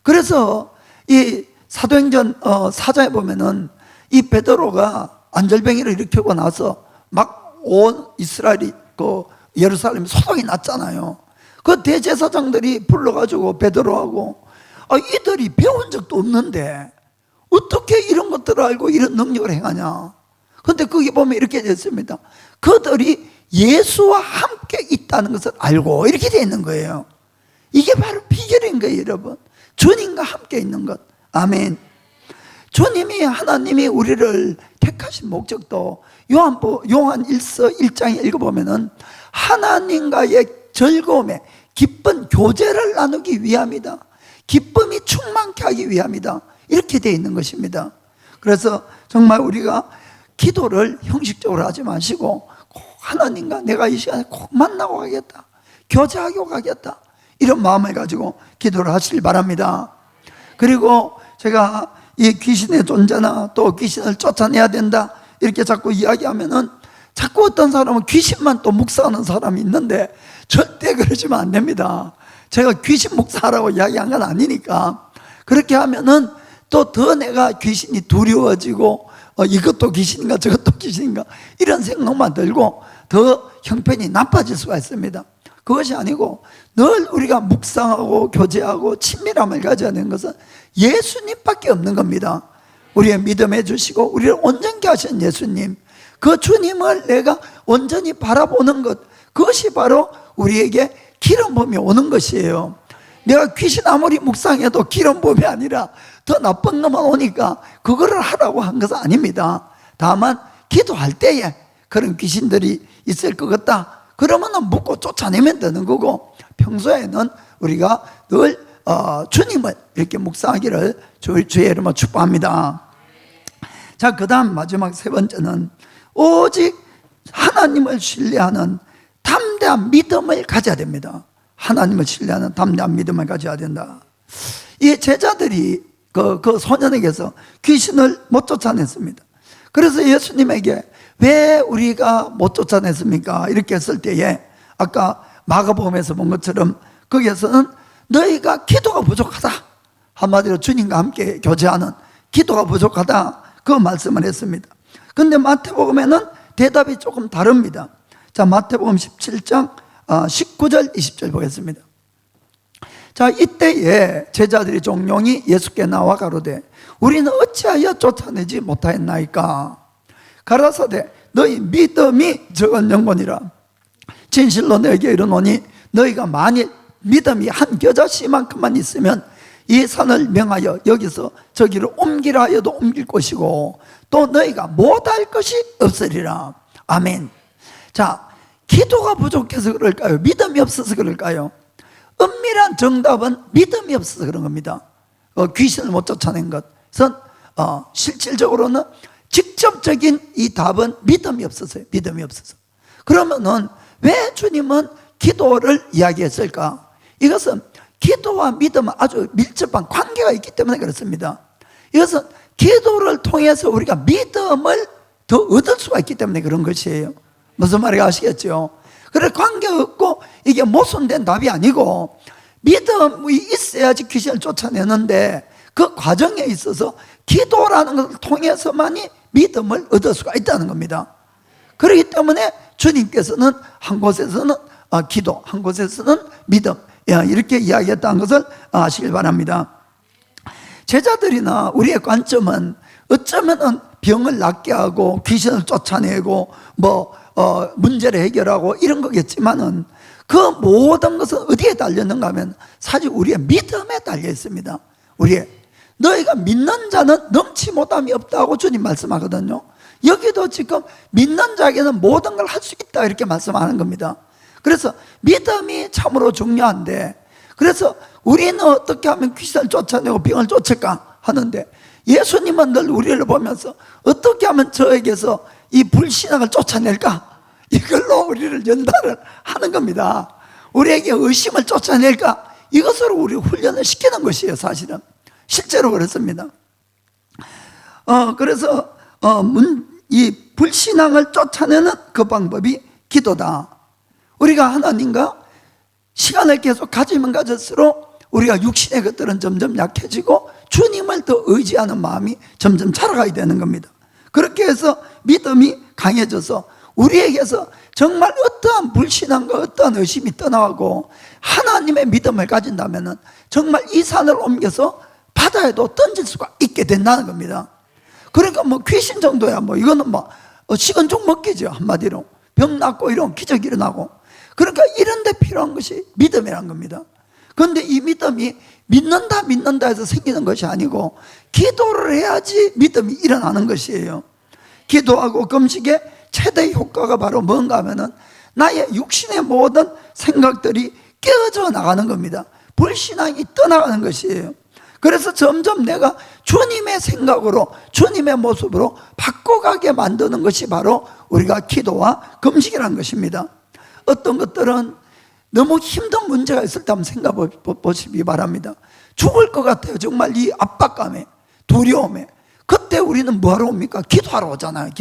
Speaker 2: 그래서 이 사도행전 4장에 보면은 이 베드로가 안절병이를 일으키고 나서 막 온 이스라엘이 그 예루살렘 소동이 났잖아요. 그 대제사장들이 불러가지고 베드로하고 이들이 배운 적도 없는데 어떻게 이런 것들을 알고 이런 능력을 행하냐. 그런데 거기 보면 이렇게 되어 있습니다. 그들이 예수와 함께 있다는 것을 알고 이렇게 되어 있는 거예요. 이게 바로 비결인 거예요, 여러분. 주님과 함께 있는 것. 아멘. 주님이 하나님이 우리를 택하신 목적도 요한 1서 1장에 읽어보면은 하나님과의 즐거움에 기쁜 교제를 나누기 위함이다. 기쁨이 충만케 하기 위함이다. 이렇게 되어 있는 것입니다. 그래서 정말 우리가 기도를 형식적으로 하지 마시고 꼭 하나님과 내가 이 시간에 꼭 만나고 가겠다, 교제하고 가겠다, 이런 마음을 가지고 기도를 하시길 바랍니다. 그리고 제가 이 귀신의 존재나 또 귀신을 쫓아내야 된다 이렇게 자꾸 이야기하면은 자꾸 어떤 사람은 귀신만 또 묵사하는 사람이 있는데 절대 그러시면 안 됩니다. 제가 귀신 묵사하라고 이야기한 건 아니니까. 그렇게 하면은 또 더 내가 귀신이 두려워지고 이것도 귀신인가 저것도 귀신인가 이런 생각만 들고 더 형편이 나빠질 수가 있습니다. 그것이 아니고 늘 우리가 묵상하고 교제하고 친밀함을 가져야 되는 것은 예수님밖에 없는 겁니다. 우리의 믿음해 주시고 우리를 온전케 하신 예수님, 그 주님을 내가 온전히 바라보는 것, 그것이 바로 우리에게 기름 부음이 오는 것이에요. 내가 귀신 아무리 묵상해도 기름 부음이 아니라 더 나쁜 놈만 오니까 그거를 하라고 한 것은 아닙니다. 다만 기도할 때에 그런 귀신들이 있을 것 같다 그러면 묻고 쫓아내면 되는 거고, 평소에는 우리가 늘 주님을 이렇게 묵상하기를 주의 이름으로 축복합니다. 자, 그 다음 마지막 세 번째는 오직 하나님을 신뢰하는 담대한 믿음을 가져야 됩니다. 하나님을 신뢰하는 담대한 믿음을 가져야 된다. 이 제자들이 그 소년에게서 귀신을 못 쫓아냈습니다. 그래서 예수님에게 왜 우리가 못 쫓아냈습니까? 이렇게 했을 때에 아까 마가복음에서 본 것처럼 거기에서는 너희가 기도가 부족하다, 한마디로 주님과 함께 교제하는 기도가 부족하다, 그 말씀을 했습니다. 그런데 마태복음에는 대답이 조금 다릅니다. 자, 마태복음 17장 19절 20절 보겠습니다. 자, 이때에 제자들이 종용이 예수께 나와 가로되 우리는 어찌하여 쫓아내지 못하였나이까? 가라사대 너희 믿음이 적은 영혼이라. 진실로 너에게 이르노니 너희가 만일 믿음이 한 겨자씨만큼만 있으면 이 산을 명하여 여기서 저기로 옮기라 하여도 옮길 것이고 또 너희가 못할 것이 없으리라. 아멘. 자, 기도가 부족해서 그럴까요? 믿음이 없어서 그럴까요? 은밀한 정답은 믿음이 없어서 그런 겁니다. 귀신을 못 쫓아낸 것은 실질적으로는 직접적인 이 답은 믿음이 없어서요. 믿음이 없어서. 그러면은 왜 주님은 기도를 이야기했을까? 이것은 기도와 믿음은 아주 밀접한 관계가 있기 때문에 그렇습니다. 이것은 기도를 통해서 우리가 믿음을 더 얻을 수가 있기 때문에 그런 것이에요. 무슨 말인지 아시겠죠? 그래, 관계가 없고 이게 모순된 답이 아니고 믿음이 있어야지 귀신을 쫓아내는데 그 과정에 있어서 기도라는 것을 통해서만이 믿음을 얻을 수가 있다는 겁니다. 그렇기 때문에 주님께서는 한 곳에서는 기도, 한 곳에서는 믿음, 이렇게 이야기했다는 것을 아시길 바랍니다. 제자들이나 우리의 관점은 어쩌면 병을 낫게 하고 귀신을 쫓아내고 문제를 해결하고 이런 거겠지만은 그 모든 것은 어디에 달렸는가 하면 사실 우리의 믿음에 달려 있습니다. 우리의 너희가 믿는 자는 넘치 못함이 없다고 주님 말씀하거든요. 여기도 지금 믿는 자에게는 모든 걸 할 수 있다 이렇게 말씀하는 겁니다. 그래서 믿음이 참으로 중요한데, 그래서 우리는 어떻게 하면 귀신을 쫓아내고 병을 쫓을까 하는데 예수님은 늘 우리를 보면서 어떻게 하면 저에게서 이 불신앙을 쫓아낼까, 이걸로 우리를 연단을 하는 겁니다. 우리에게 의심을 쫓아낼까, 이것으로 우리 훈련을 시키는 것이에요. 사실은 실제로 그렇습니다. 그래서 이 불신앙을 쫓아내는 그 방법이 기도다. 우리가 하나님과 시간을 계속 가지면 가질수록 우리가 육신의 것들은 점점 약해지고 주님을 더 의지하는 마음이 점점 자라가야 되는 겁니다. 그렇게 해서 믿음이 강해져서 우리에게서 정말 어떠한 불신앙과 어떠한 의심이 떠나가고 하나님의 믿음을 가진다면 정말 이 산을 옮겨서 바다에도 던질 수가 있게 된다는 겁니다. 그러니까 귀신 정도야 이거는 식은 죽 먹기죠. 한마디로 병 낫고 이런 기적이 일어나고. 그러니까 이런 데 필요한 것이 믿음이란 겁니다. 그런데 이 믿음이 믿는다 해서 생기는 것이 아니고 기도를 해야지 믿음이 일어나는 것이에요. 기도하고 금식의 최대 효과가 바로 뭔가 하면은 나의 육신의 모든 생각들이 깨어져 나가는 겁니다. 불신앙이 떠나가는 것이에요. 그래서 점점 내가 주님의 생각으로 주님의 모습으로 바꿔가게 만드는 것이 바로 우리가 기도와 금식이라는 것입니다. 어떤 것들은 너무 힘든 문제가 있을 때 한번 생각해 보시기 바랍니다. 죽을 것 같아요. 정말 이 압박감에, 두려움에. 그때 우리는 뭐하러 옵니까? 기도하러 오잖아요.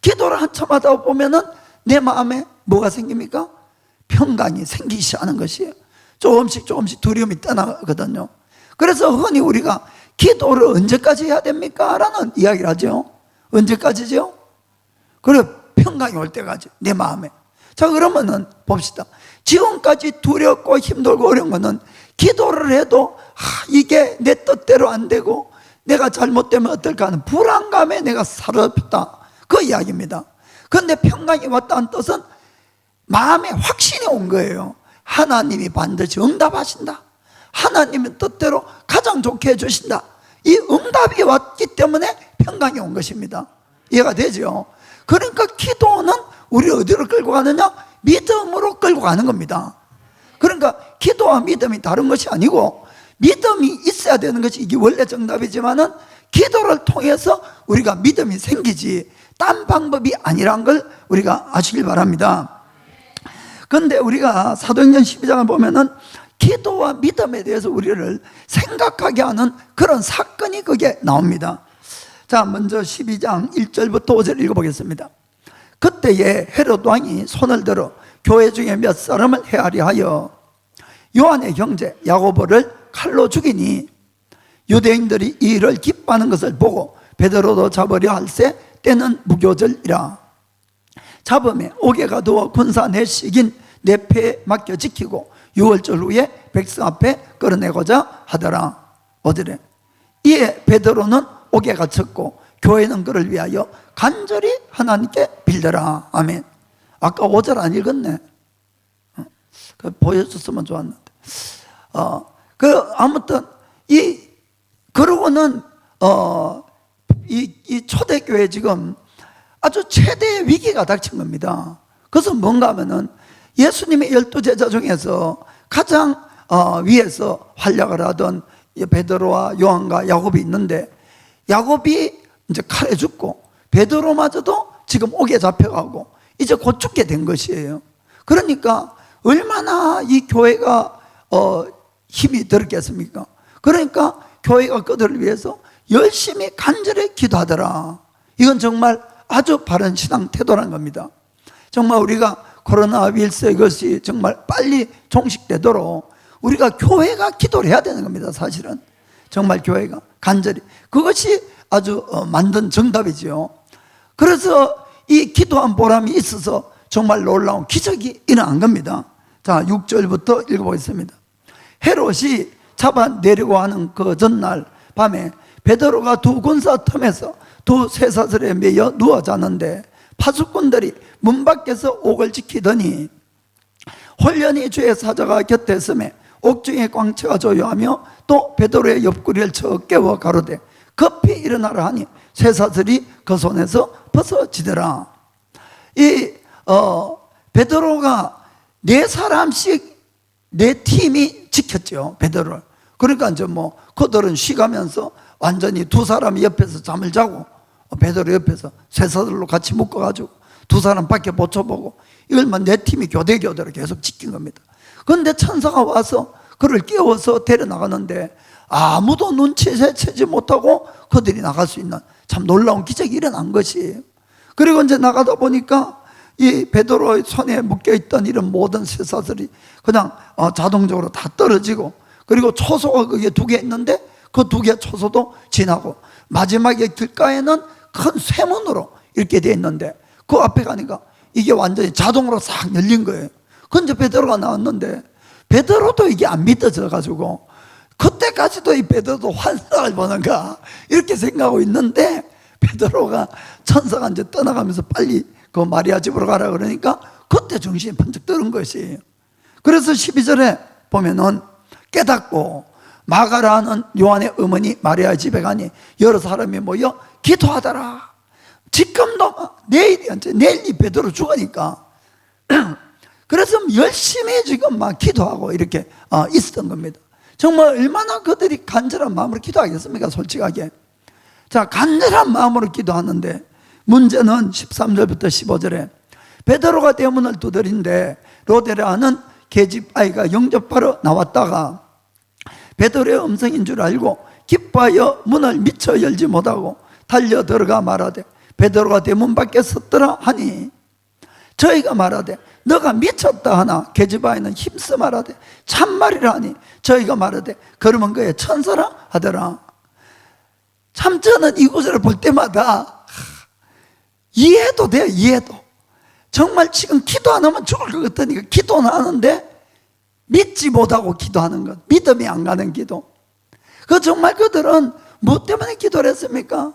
Speaker 2: 기도를 한참 하다 보면은 내 마음에 뭐가 생깁니까? 평강이 생기기 시작하는 것이에요. 조금씩 두려움이 떠나거든요. 그래서 흔히 우리가 기도를 언제까지 해야 됩니까? 라는 이야기를 하죠. 언제까지죠? 그래, 평강이 올 때까지 내 마음에. 자, 그러면은 봅시다. 지금까지 두렵고 힘들고 어려운 거는 기도를 해도 이게 내 뜻대로 안 되고 내가 잘못되면 어떨까 하는 불안감에 내가 사로잡혔다, 그 이야기입니다. 그런데 평강이 왔다는 뜻은 마음에 확신이 온 거예요. 하나님이 반드시 응답하신다, 하나님의 뜻대로 가장 좋게 해주신다, 이 응답이 왔기 때문에 평강이 온 것입니다. 이해가 되죠? 그러니까 기도는 우리 어디로 끌고 가느냐? 믿음으로 끌고 가는 겁니다. 그러니까 기도와 믿음이 다른 것이 아니고 믿음이 있어야 되는 것이 이게 원래 정답이지만은 기도를 통해서 우리가 믿음이 생기지 딴 방법이 아니란 걸 우리가 아시길 바랍니다. 그런데 우리가 사도행전 12장을 보면은 기도와 믿음에 대해서 우리를 생각하게 하는 그런 사건이 거기에 나옵니다. 자, 먼저 12장 1절부터 5절 읽어보겠습니다. 그때에 헤롯 왕이 손을 들어 교회 중에 몇 사람을 헤아리 하여 요한의 형제 야고보를 칼로 죽이니 유대인들이 이 일을 기뻐하는 것을 보고 베드로도 잡으려 할세 때는 무교절이라. 잡음에 옥에가 두어 군사 내식인 내 패에 맡겨 지키고 6월절 후에 백성 앞에 끌어내고자 하더라. 5절에 이에 베드로는 옥에 갇혔고 교회는 그를 위하여 간절히 하나님께 빌더라. 아멘. 아까 5절 안 읽었네. 보여줬으면 좋았는데. 아무튼 그러고는 이 초대교회 지금 아주 최대의 위기가 닥친 겁니다. 그것은 뭔가 하면은 예수님의 12제자 중에서 가장 위에서 활약을 하던 베드로와 요한과 야곱이 있는데, 야곱이 이제 칼에 죽고 베드로마저도 지금 옥에 잡혀가고 이제 곧 죽게 된 것이에요. 그러니까 얼마나 이 교회가 힘이 들었겠습니까? 그러니까 교회가 그들을 위해서 열심히 간절히 기도하더라. 이건 정말 아주 바른 신앙 태도라는 겁니다. 정말 우리가 코로나 바이러스 이것이 정말 빨리 종식되도록 우리가 교회가 기도를 해야 되는 겁니다. 사실은 정말 교회가 간절히, 그것이 아주 만든 정답이죠. 그래서 이 기도한 보람이 있어서 정말 놀라운 기적이 일어난 겁니다. 자, 6절부터 읽어보겠습니다. 헤롯이 잡아내려고 하는 그 전날 밤에 베드로가 두 군사 틈에서 두 쇠사슬에 매여 누워 잤는데 파수꾼들이 문 밖에서 옥을 지키더니 홀연히 주의 사자가 곁에 있음에 옥중의 광채가 조요하며 또 베드로의 옆구리를 쳐 깨워 가로되 급히 일어나라 하니 쇠사슬이 그 손에서 벗어지더라. 베드로가 네 사람씩 네 팀이 지켰죠, 베드로를. 그러니까 이제 그들은 쉬가면서 완전히 두 사람이 옆에서 잠을 자고 베드로 옆에서 쇠사슬로 같이 묶어가지고 두 사람 밖에 못 쳐보고 이걸 네 팀이 교대교대로 계속 지킨 겁니다. 그런데 천사가 와서 그를 깨워서 데려나가는데 아무도 눈치채지 못하고 그들이 나갈 수 있는 참 놀라운 기적이 일어난 것이에요. 그리고 이제 나가다 보니까 이 베드로의 손에 묶여있던 이런 모든 쇠사슬이 그냥 자동적으로 다 떨어지고, 그리고 초소가 그게 두 개 있는데 그 두 개 초소도 지나고 마지막에 길가에는 큰 쇠문으로 이렇게 되어 있는데 그 앞에 가니까 이게 완전히 자동으로 싹 열린 거예요. 근데 베드로가 나왔는데 베드로도 이게 안 믿어져 가지고 그때까지도 이 베드로도 환상을 보는가 이렇게 생각하고 있는데, 베드로가 천사가 이제 떠나가면서 빨리 그 마리아 집으로 가라 그러니까 그때 정신이 번쩍 드는 것이에요. 그래서 12절에 보면은 깨닫고 마가라는 요한의 어머니 마리아 집에 가니 여러 사람이 모여 기도하더라. 지금도 내일 이 베드로 죽으니까 그래서 열심히 지금 막 기도하고 이렇게 있었던 겁니다. 정말 얼마나 그들이 간절한 마음으로 기도하겠습니까, 솔직하게. 자, 간절한 마음으로 기도하는데 문제는 13절부터 15절에 베드로가 대문을 두드린데 로데라는 계집 아이가 영접하러 나왔다가 베드로의 음성인 줄 알고 기뻐하여 문을 미처 열지 못하고 달려 들어가 말하되 베드로가 대문 밖에 섰더라 하니 저희가 말하되 너가 미쳤다 하나 계집 아이는 힘써 말하되 참말이라 하니 저희가 말하되 그러면 그의 천사라 하더라. 참 저는 이 구절을 볼 때마다 이해도 돼요. 이해도. 정말 지금 기도 안 하면 죽을 것 같으니까 기도는 하는데 믿지 못하고 기도하는 것, 믿음이 안 가는 기도. 정말 그들은 뭐 때문에 기도를 했습니까?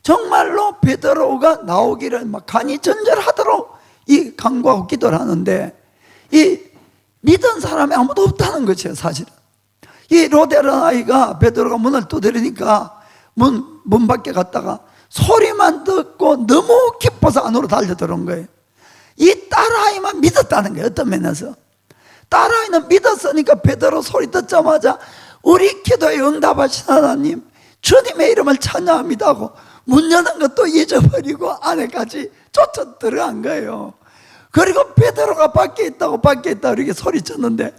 Speaker 2: 정말로 베드로가 나오기를 막 간이 전절하도록 이 간구하고 기도를 하는데 이 믿은 사람이 아무도 없다는 것이에요, 사실은. 이 로데라는 아이가 베드로가 문을 두드리니까 문 밖에 갔다가 소리만 듣고 너무 기뻐서 안으로 달려 들어온 거예요. 이 딸아이만 믿었다는 거예요. 어떤 면에서 딸아이는 믿었으니까 베드로 소리 듣자마자 우리 기도에 응답하신 하나님, 주님의 이름을 찬양합니다 하고 문 여는 것도 잊어버리고 안에까지 쫓아 들어간 거예요. 그리고 베드로가 밖에 있다고 이렇게 소리쳤는데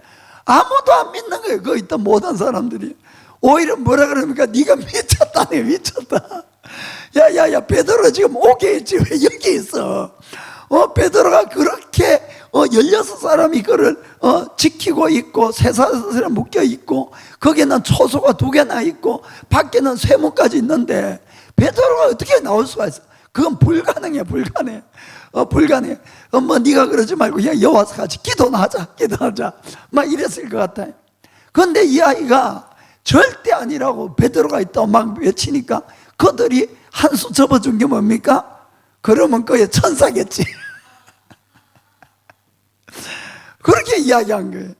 Speaker 2: 아무도 안 믿는 거예요. 거기 있던 모든 사람들이. 오히려 뭐라 그럽니까? 네가 미쳤다네, 미쳤다. 야야야, 베드로 지금 오게 있지 왜 여기 있어? 베드로가 그렇게 16사람이 그를 지키고 있고 쇠사슬에 묶여 있고 거기에는 초소가 2개나 있고 밖에는 쇠문까지 있는데 베드로가 어떻게 나올 수가 있어? 그건 불가능해. 불가능해. 네가 그러지 말고 그냥 여와서 같이 기도나 하자 막 이랬을 것 같아요. 그런데 이 아이가 절대 아니라고 베드로가 있다고 막 외치니까 그들이 한 수 접어준 게 뭡니까? 그러면 그의 천사겠지. 그렇게 이야기한 거예요.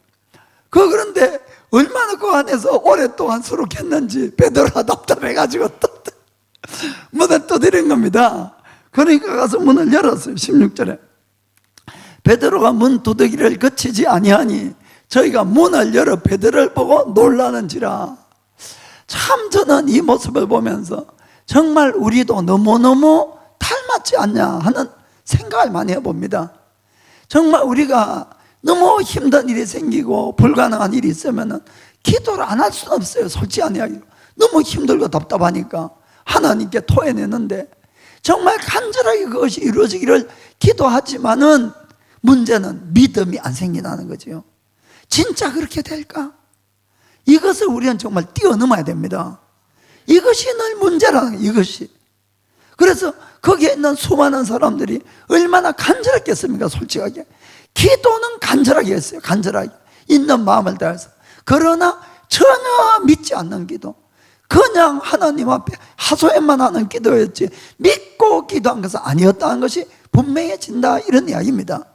Speaker 2: 그런데 얼마나 그 안에서 오랫동안 수록했는지 베드로가 답답해가지고 또 문을 두드린 겁니다. 그러니까 가서 문을 열었어요. 16절에 베드로가 문 두드기를 그치지 아니하니 저희가 문을 열어 베드로를 보고 놀라는지라. 참 저는 이 모습을 보면서 정말 우리도 너무너무 닮았지 않냐 하는 생각을 많이 해봅니다. 정말 우리가 너무 힘든 일이 생기고 불가능한 일이 있으면 기도를 안 할 수는 없어요. 솔직히 이야기로 너무 힘들고 답답하니까 하나님께 토해내는데 정말 간절하게 그것이 이루어지기를 기도하지만은 문제는 믿음이 안 생긴다는 거죠. 진짜 그렇게 될까? 이것을 우리는 정말 뛰어넘어야 됩니다. 이것이 늘 문제라는 거예요. 이것이. 그래서 거기에 있는 수많은 사람들이 얼마나 간절했겠습니까? 솔직하게 기도는 간절하게 했어요. 간절하게 있는 마음을 다해서. 그러나 전혀 믿지 않는 기도, 그냥 하나님 앞에 하소연만 하는 기도였지 믿고 기도한 것은 아니었다는 것이 분명해진다, 이런 이야기입니다.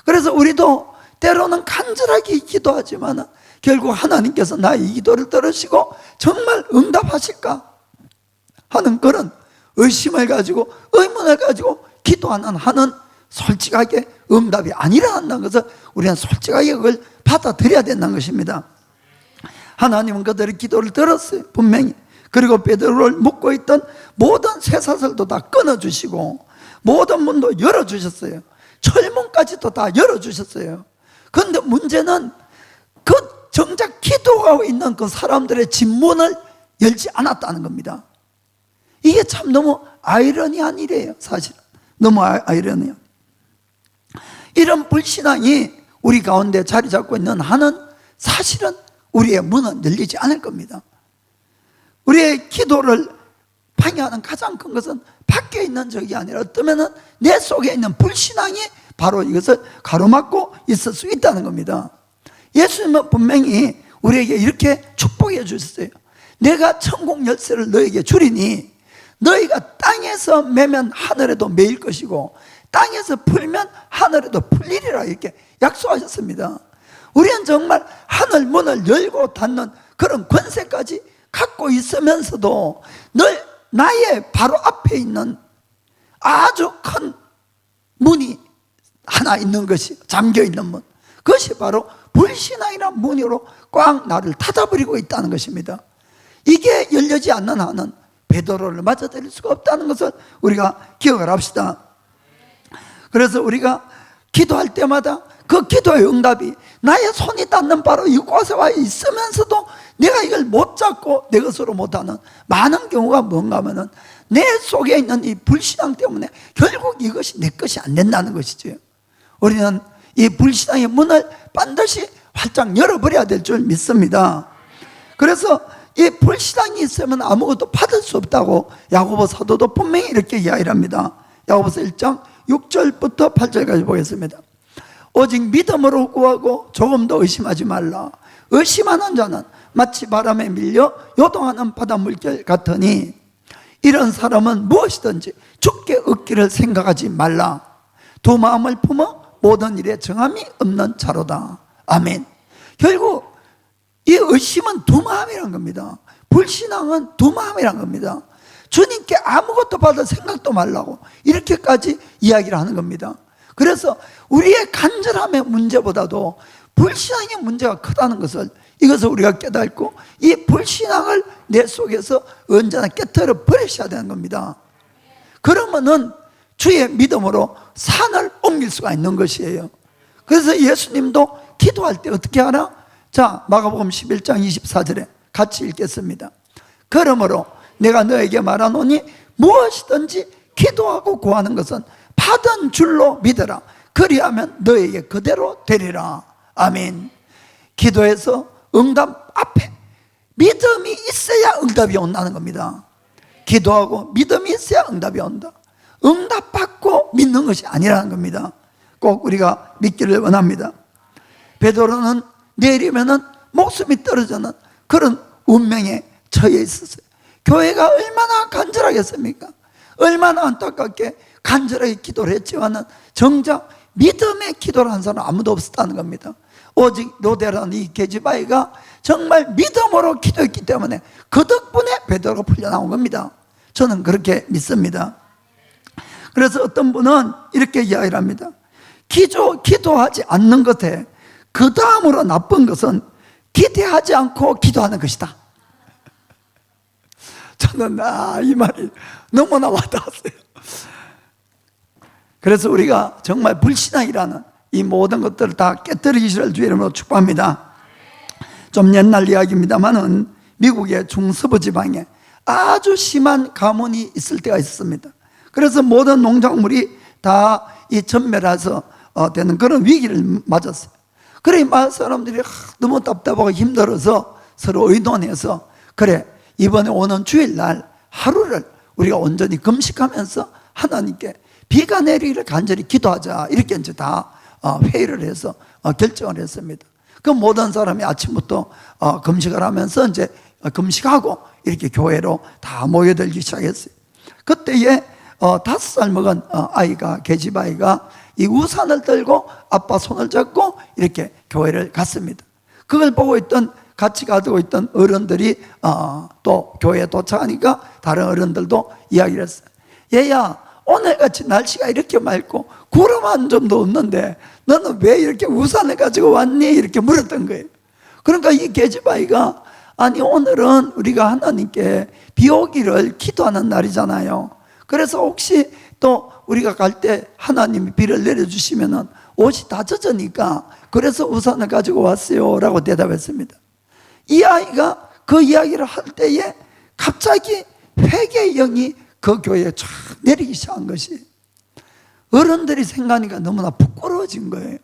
Speaker 2: 그래서 우리도 때로는 간절하게 기도하지만 결국 하나님께서 나의 기도를 들으시고 정말 응답하실까 하는 그런 의심을 가지고 의문을 가지고 기도하는 하는 솔직하게 응답이 아니라는 것을 우리는 솔직하게 그걸 받아들여야 된다는 것입니다. 하나님은 그들의 기도를 들었어요. 분명히. 그리고 베드로를 묶고 있던 모든 쇠사슬도 다 끊어주시고 모든 문도 열어주셨어요. 철문까지도 다 열어주셨어요. 그런데 문제는 그 정작 기도하고 있는 그 사람들의 진문을 열지 않았다는 겁니다. 이게 참 너무 아이러니한 일이에요. 사실은 너무 아이러니한. 이런 불신앙이 우리 가운데 자리 잡고 있는 한은 사실은 우리의 문은 열리지 않을 겁니다. 우리의 기도를 방해하는 가장 큰 것은 밖에 있는 적이 아니라 어쩌면 내 속에 있는 불신앙이 바로 이것을 가로막고 있을 수 있다는 겁니다. 예수님은 분명히 우리에게 이렇게 축복해 주셨어요. 내가 천국 열쇠를 너에게 주리니 너희가 땅에서 매면 하늘에도 매일 것이고 땅에서 풀면 하늘에도 풀리리라, 이렇게 약속하셨습니다. 우리는 정말 하늘 문을 열고 닫는 그런 권세까지 갖고 있으면서도 늘 나의 바로 앞에 있는 아주 큰 문이 하나 있는 것이, 잠겨 있는 문, 그것이 바로 불신앙이라는 문으로 꽉 나를 닫아버리고 있다는 것입니다. 이게 열리지 않는 한은 베드로를 맞아들일 수가 없다는 것을 우리가 기억을 합시다. 그래서 우리가 기도할 때마다 그 기도의 응답이 나의 손이 닿는 바로 이곳에 와 있으면서도 내가 이걸 못 잡고 내 것으로 못하는 많은 경우가 뭔가 하면은 내 속에 있는 이 불신앙 때문에 결국 이것이 내 것이 안 된다는 것이죠. 우리는 이 불신앙의 문을 반드시 활짝 열어버려야 될 줄 믿습니다. 그래서 이 불신앙이 있으면 아무것도 받을 수 없다고 야고보 사도도 분명히 이렇게 이야기를 합니다. 야고보서 1장 6절부터 8절까지 보겠습니다. 오직 믿음으로 구하고 조금도 의심하지 말라. 의심하는 자는 마치 바람에 밀려 요동하는 바닷물결 같으니 이런 사람은 무엇이든지 죽게 얻기를 생각하지 말라. 두 마음을 품어 모든 일에 정함이 없는 자로다. 아멘. 결국 이 의심은 두 마음이란 겁니다. 불신앙은 두 마음이란 겁니다. 주님께 아무것도 받을 생각도 말라고 이렇게까지 이야기를 하는 겁니다. 그래서 우리의 간절함의 문제보다도 불신앙의 문제가 크다는 것을 이것을 우리가 깨닫고 이 불신앙을 내 속에서 언제나 깨뜨려 버리셔야 되는 겁니다. 그러면은 주의 믿음으로 산을 옮길 수가 있는 것이에요. 그래서 예수님도 기도할 때 어떻게 하나? 자, 마가복음 11장 24절에 같이 읽겠습니다. 그러므로 내가 너에게 말하노니 무엇이든지 기도하고 구하는 것은 받은 줄로 믿어라. 그리하면 너에게 그대로 되리라. 아멘. 기도해서 응답 앞에 믿음이 있어야 응답이 온다는 겁니다. 기도하고 믿음이 있어야 응답이 온다. 응답 받고 믿는 것이 아니라는 겁니다. 꼭 우리가 믿기를 원합니다. 베드로는 내리면은 목숨이 떨어지는 그런 운명에 처해 있었어요. 교회가 얼마나 간절하겠습니까? 얼마나 안타깝게 간절하게 기도를 했지만은 정작 믿음의 기도를 한 사람은 아무도 없었다는 겁니다. 오직 로데라는 이 계집아이가 정말 믿음으로 기도했기 때문에 그 덕분에 베드로가 풀려나온 겁니다. 저는 그렇게 믿습니다. 그래서 어떤 분은 이렇게 이야기를 합니다. 기도하지 않는 것에 그 다음으로 나쁜 것은 기대하지 않고 기도하는 것이다. 저는 이 말이 너무나 와닿았어요. 그래서 우리가 정말 불신앙이라는 이 모든 것들을 다 깨뜨리시를 주의 이름으로 축복합니다. 좀 옛날 이야기입니다만은 미국의 중서부 지방에 아주 심한 가뭄이 있을 때가 있었습니다. 그래서 모든 농작물이 다 이 전멸해서 되는 그런 위기를 맞았어요. 그래 마을 사람들이 너무 답답하고 힘들어서 서로 의논해서 그래 이번에 오는 주일날 하루를 우리가 온전히 금식하면서 하나님께 비가 내리기를 간절히 기도하자 이렇게 이제 다 회의를 해서 결정을 했습니다. 그 모든 사람이 아침부터 금식을 하면서 이제 금식하고 이렇게 교회로 다 모여들기 시작했어요. 그때에 5살 먹은 아이가 계집아이가 이 우산을 들고 아빠 손을 잡고 이렇게 교회를 갔습니다. 그걸 보고 있던 같이 가지고 있던 어른들이 또 교회에 도착하니까 다른 어른들도 이야기를 했어요. 얘야 오늘같이 날씨가 이렇게 맑고 구름 한 점도 없는데 너는 왜 이렇게 우산을 가지고 왔니? 이렇게 물었던 거예요. 그러니까 이 계집아이가 아니 오늘은 우리가 하나님께 비 오기를 기도하는 날이잖아요. 그래서 혹시 또 우리가 갈 때 하나님이 비를 내려주시면은 옷이 다 젖으니까 그래서 우산을 가지고 왔어요 라고 대답했습니다. 이 아이가 그 이야기를 할 때에 갑자기 회개의 영이 그 교회에 쫙 내리기 시작한 것이 어른들이 생각하니까 너무나 부끄러워진 거예요.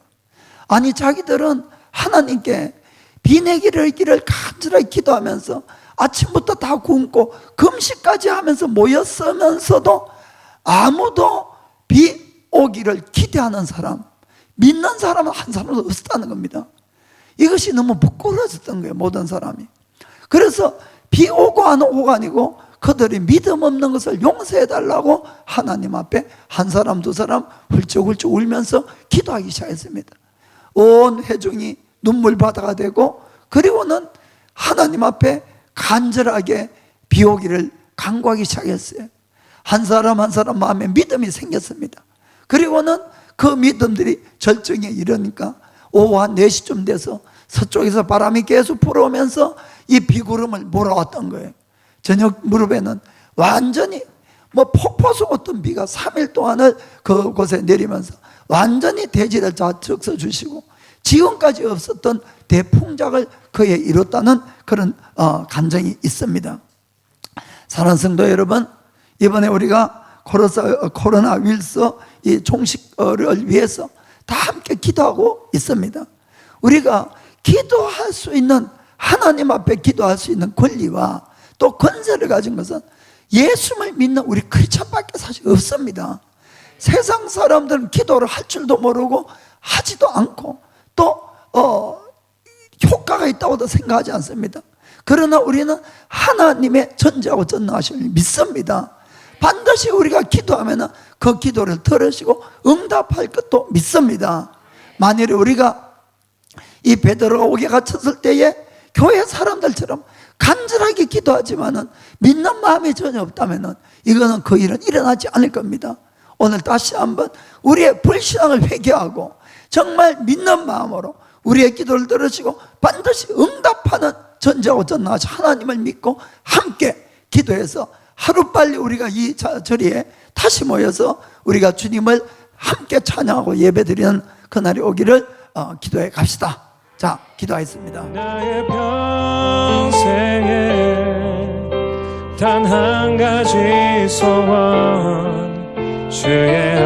Speaker 2: 아니 자기들은 하나님께 비 내기를 간절하게 기도하면서 아침부터 다 굶고 금식까지 하면서 모였으면서도 아무도 비 오기를 기대하는 사람, 믿는 사람은 한 사람도 없었다는 겁니다. 이것이 너무 부끄러워졌던 거예요, 모든 사람이. 그래서 비 오고 안 오고가 아니고 그들이 믿음 없는 것을 용서해달라고 하나님 앞에 한 사람 두 사람 훌쩍훌쩍 울면서 기도하기 시작했습니다. 온 회중이 눈물바다가 되고 그리고는 하나님 앞에 간절하게 비 오기를 간구하기 시작했어요. 한 사람 한 사람 마음에 믿음이 생겼습니다. 그리고는 그 믿음들이 절정에 이르니까 오후 한 4시쯤 돼서 서쪽에서 바람이 계속 불어오면서 이 비구름을 몰아왔던 거예요. 저녁 무렵에는 완전히 폭포수 같은 비가 3일 동안을 그곳에 내리면서 완전히 대지를 다 적셔주시고 지금까지 없었던 대풍작을 그에 이뤘다는 그런 간증이 있습니다. 사랑하는 성도 여러분, 이번에 우리가 코로나 위르스 이 종식을 위해서 다 함께 기도하고 있습니다. 우리가 기도할 수 있는 하나님 앞에 기도할 수 있는 권리와 또 권세를 가진 것은 예수를 믿는 우리 크리스찬밖에 사실 없습니다. 세상 사람들은 기도를 할 줄도 모르고 하지도 않고 또 효과가 있다고도 생각하지 않습니다. 그러나 우리는 하나님의 전지하고 전능하심을 믿습니다. 반드시 우리가 기도하면 그 기도를 들으시고 응답할 것도 믿습니다. 만일에 우리가 이 베드로가 옥에 갇혔을 때에 교회 사람들처럼 간절하게 기도하지만은 믿는 마음이 전혀 없다면은 이거는 그 일은 일어나지 않을 겁니다. 오늘 다시 한번 우리의 불신앙을 회개하고 정말 믿는 마음으로 우리의 기도를 들으시고 반드시 응답하는 전지하고 전능하신 하나님을 믿고 함께 기도해서 하루빨리 우리가 이 자리에 다시 모여서 우리가 주님을 함께 찬양하고 예배드리는 그날이 오기를 기도해 갑시다. 자, 기도하겠습니다.
Speaker 1: 나의 평생에 단 한 가지 소원, 주의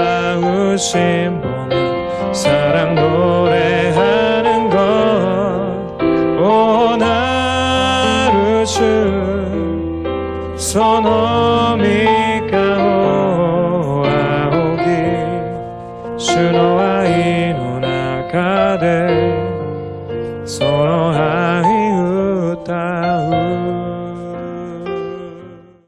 Speaker 1: 아름다우심 보며 사랑 노래하는 것. 온 하루 주 손